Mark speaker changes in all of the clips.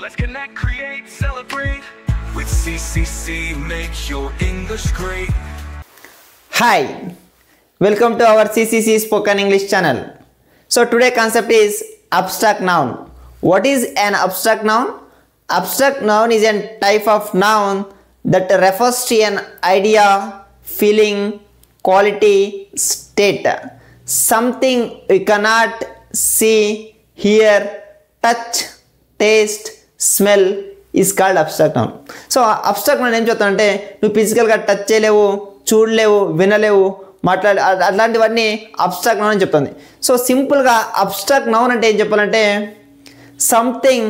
Speaker 1: Let's connect, create, celebrate. With CCC, make your English great.
Speaker 2: Hi, welcome to our CCC Spoken English channel. So today concept is abstract noun. What is an abstract noun? Abstract noun is a type of noun that refers to an idea, feeling, quality, state. Something you cannot see, hear, touch, taste, smell is called abstract noun. So abstract noun ఏం చెప్తానంటే నువ్వు ఫిజికల్గా touch చేయలేవు, చూడలేవు, వినలేవు, అట్లాంటివన్నీ abstract noun అని చెప్తుంది. So సింపుల్గా అబ్స్ట్రాక్ట్ నౌన్ అంటే ఏం చెప్పాలంటే something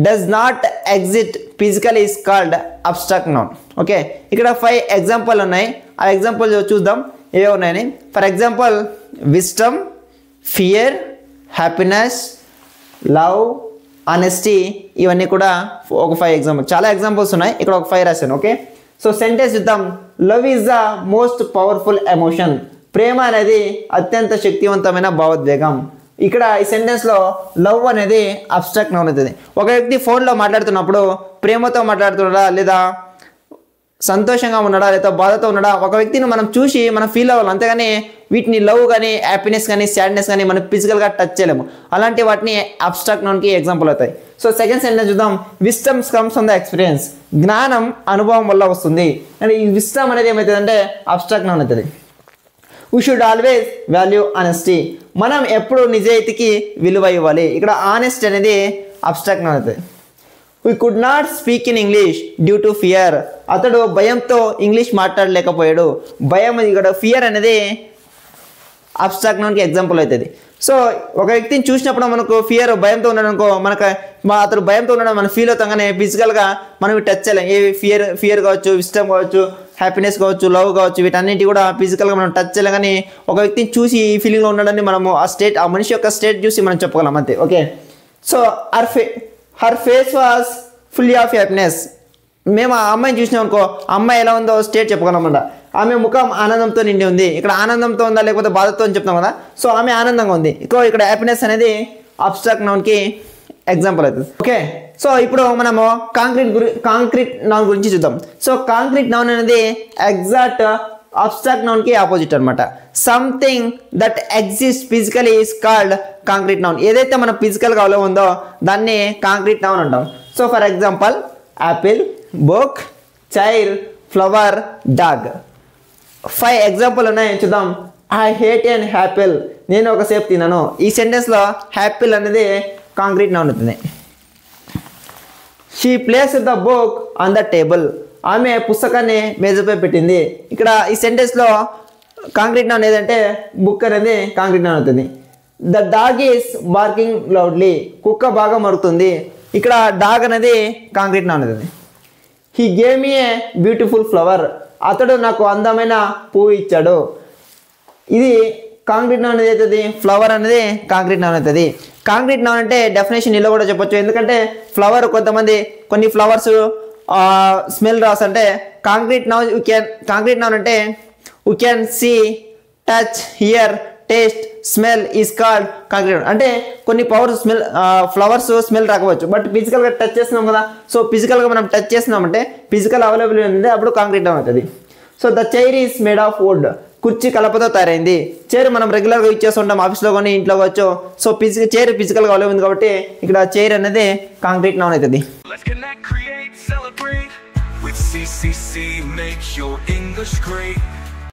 Speaker 2: does not exist physical is called abstract noun. Okay, ఇక్కడ 5 ఎగ్జాంపుల్ ఉన్నాయి. ఆ ఎగ్జాంపుల్ చూద్దాం ఏవే ఉన్నాయని. For example wisdom, fear, happiness, love, honesty, ఇవన్నీ కూడా ఒక 5 ఎగ్జాంపుల్. చాలా ఎగ్జాంపుల్స్ ఉన్నాయి, ఇక్కడ ఒక 5 రాశాను. ఓకే, సో సెంటెన్స్ చూద్దాం. Love is the most powerful emotion. ప్రేమ అనేది అత్యంత శక్తివంతమైన భావోద్వేగం. ఇక్కడ ఈ సెంటెన్స్లో లవ్ అనేది అబ్స్ట్రాక్ట్ నౌన్ అవుతుంది. ఒక వ్యక్తి ఫోన్లో మాట్లాడుతున్నప్పుడు ప్రేమతో మాట్లాడుతున్నాడా లేదా సంతోషంగా ఉన్నాడా లేదా బాధతో ఉన్నాడా ఒక వ్యక్తిని మనం చూసి మనం ఫీల్ అవ్వాలి, అంతేగాని వీటిని లవ్ కానీ హ్యాపీనెస్ కానీ సాడ్నెస్ కానీ మనం ఫిజికల్గా టచ్ చేయలేము. అలాంటి వాటిని అబ్స్ట్రాక్ట్ నౌన్కి ఎగ్జాంపుల్ అవుతాయి. సో సెకండ్ సెంటెన్స్ చూద్దాం. Wisdom comes from the experience. జ్ఞానం అనుభవం వల్ల వస్తుంది. అండ్ ఈ విజ్డమ్ అనేది ఏమవుతుందంటే అబ్స్ట్రాక్ట్ నౌన్ అవుతుంది. We should always value honesty. మనం ఎప్పుడు నిజాయితీకి విలువ ఇవ్వాలి. ఇక్కడ ఆనెస్ట్ అనేది అబ్స్ట్రాక్ట్ నౌన్ అవుతుంది. We could not speak in English due to fear. అతడు భయంతో ఇంగ్లీష్ మాట్లాడలేకపోయాడు. భయం, ఇక్కడ ఫియర్ అనేది అబ్స్ట్రాక్ట్ నౌన్కి ఎగ్జాంపుల్ అవుతుంది. సో ఒక వ్యక్తిని చూసినప్పుడు మనకు ఫియర్, భయంతో ఉన్నాడు అనుకో, అతడు భయంతో ఉన్నాడు మనం ఫీల్ అవుతాం, కానీ ఫిజికల్గా మనం టచ్ చేయలేం. ఏ ఫియర్ కావచ్చు, విజ్డమ్ కావచ్చు, హ్యాపీనెస్ కావచ్చు, లవ్ కావచ్చు, వీటన్నిటి కూడా ఫిజికల్గా మనం టచ్ చేయలేం. కానీ ఒక వ్యక్తిని చూసి ఈ ఫీలింగ్లో ఉన్నాడని మనము ఆ మనిషి యొక్క స్టేట్ చూసి మనం చెప్పగలం అంతే. Okay, so her face was full of happiness. మేము ఆ అమ్మాయిని చూసినాం అనుకో, అమ్మాయి ఎలా ఉందో స్టేట్ చెప్పగలమంట. ఆమె ముఖం ఆనందంతో నిండి ఉంది. ఇక్కడ ఆనందంతో ఉందా లేకపోతే బాధతో అని చెప్తాం కదా, సో ఆమె ఆనందంగా ఉంది. ఇక్కడ హ్యాపీనెస్ అనేది అబ్స్ట్రాక్ట్ నౌన్కి ఎగ్జాంపుల్ అవుతుంది. ఓకే, సో ఇప్పుడు మనము కాంక్రీట్ నౌన్ గురించి చూద్దాం. సో కాంక్రీట్ నౌన్ అనేది ఎగ్జాక్ట్ అబ్స్ట్రాక్ట్ నౌన్కి ఆపోజిట్ అనమాట. Something that exist physically is called concrete noun. ఏదైతే మన ఫిజికల్గా అవలో ఉందో దాన్ని కాంక్రీట్ నౌన్ అంటాం. So for example Apple, book, chair, flower, dog. 5 example ఉన్నాయి, చూద్దాం. I hate an apple. నేను ఒక సేపు తినను. ఈ సెంటెన్స్లో యాపిల్ అనేది కాంక్రీట్ నౌన్ అవుతుంది. She place the book on the table. ఆమె పుస్తకాన్ని మేజపై పెట్టింది. ఇక్కడ ఈ సెంటెన్స్లో కాంక్రీట్ నౌన్ ఏదంటే బుక్ అనేది కాంక్రీట్ నౌన్ అవుతుంది. The dog is barking loudly. కుక్క బాగా మరుగుతుంది. ఇక్కడ డాగ్ అనేది కాంక్రీట్ నౌన్ అవుతుంది. He gave me a beautiful flower. అతడు నాకు అందమైన పువ్వు ఇచ్చాడు. ఇది కాంక్రీట్ నౌన్ అనేది అవుతుంది. ఫ్లవర్ అనేది కాంక్రీట్ నౌన్ అవుతుంది. కాంక్రీట్ నౌన్ అంటే డెఫినేషన్ ఇలా కూడా చెప్పొచ్చు. ఎందుకంటే ఫ్లవర్ కొన్ని ఫ్లవర్స్ స్మెల్ రాస్ అంటే కాంక్రీట్ నౌన్ అంటే you can see, touch, hear, taste, smell is called concrete noun. అంటే కొన్ని ఫ్లవర్స్ స్మెల్ రాకపోవచ్చు, బట్ ఫిజికల్గా టచ్ చేస్తున్నాం కదా, సో ఫిజికల్గా మనం టచ్ చేస్తున్నామంటే ఫిజికల్ అవైలబుల్ ఉంది, అప్పుడు కాంక్రీట్ నౌన్ అవుతుంది. So the chair is made of would. కుర్చీ కలపతో తయారైంది. చైర్ మనం రెగ్యులర్గా యూజ్ చేస్తుంటాం, ఆఫీస్లో కానీ ఇంట్లో కావచ్చు. సో చైర్ ఫిజికల్గా అవైలబుల్ ఉంది కాబట్టి ఇక్కడ చైర్ అనేది కాంక్రీట్ నౌన్ అవుతుంది.
Speaker 1: Let's connect, create, celebrate. With CCC, make your English great.